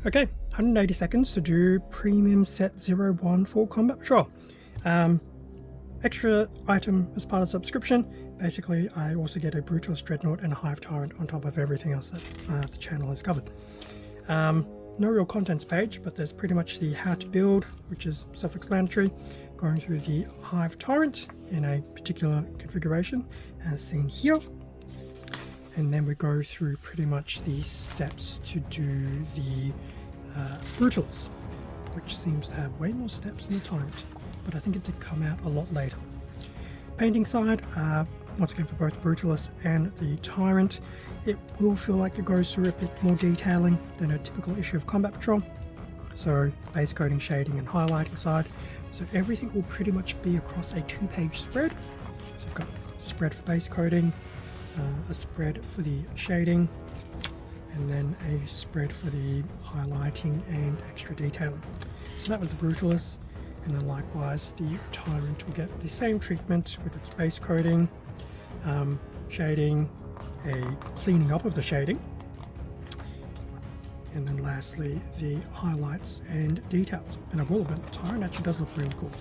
Okay, 180 seconds to do Premium Set 01 for Combat Patrol. Extra item as part of subscription. Basically, I also get a Brutalis, Dreadnought and a Hive Tyrant on top of everything else that the channel has covered. No real contents page, but there's pretty much the how to build, which is self-explanatory, going through the Hive Tyrant in a particular configuration as seen here. And then we go through pretty much the steps to do the Brutalis, which seems to have way more steps than the Tyrant, but I think it did come out a lot later. Painting side, once again for both Brutalis and the Tyrant, it will feel like it goes through a bit more detailing than a typical issue of Combat Patrol. So base coating, shading and highlighting side. So everything will pretty much be across a 2-page spread. So I've got a spread for base coating, a spread for the shading, and then a spread for the highlighting and extra detailing. So that was the Brutalis, and then likewise the Tyrant will get the same treatment with its base coating, shading, a cleaning up of the shading, and then lastly the highlights and details. And I will admit the Tyrant actually does look really cool.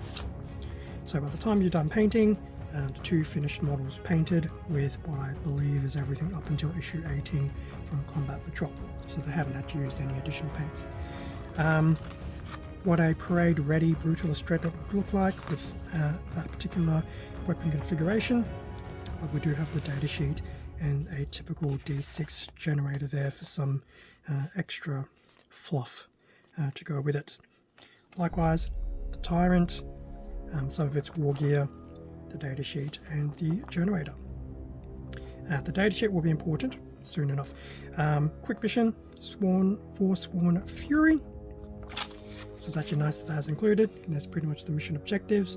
So by the time you're done painting, the 2 finished models painted with what I believe is everything up until issue 18 from Combat Patrol. So they haven't had to use any additional paints. What a parade ready Brutalis Dreadnought would look like with that particular weapon configuration. But we do have the datasheet and a typical D6 generator there for some extra fluff to go with it. Likewise, the Tyrant, some of its war gear, the datasheet and the generator. The datasheet will be important soon enough. Quick mission, Sworn Fury. So it's actually nice that has included, and that's pretty much the mission objectives.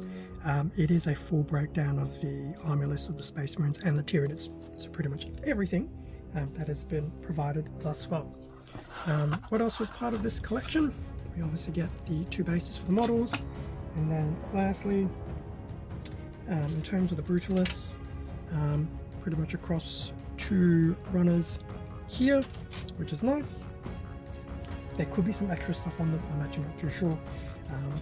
It is a full breakdown of the army list of the Space Marines and the Tyranids. So pretty much everything that has been provided thus far. What else was part of this collection? We obviously get the 2 bases for the models, and then lastly, in terms of the Brutalis, pretty much across 2 runners here, which is nice. There could be some extra stuff on them, I'm actually not too sure,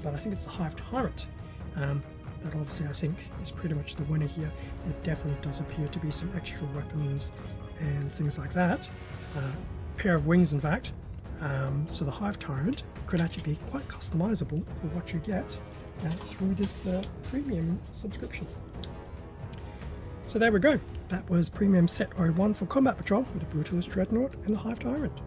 but I think it's the Hive Tyrant that obviously I think is pretty much the winner here. There definitely does appear to be some extra weapons and things like that. Pair of wings in fact, so the Hive Tyrant could actually be quite customizable for what you get through this premium subscription. So there we go, that was Premium Set 01 for Combat Patrol with the Brutalis Dreadnought and the Hive Tyrant.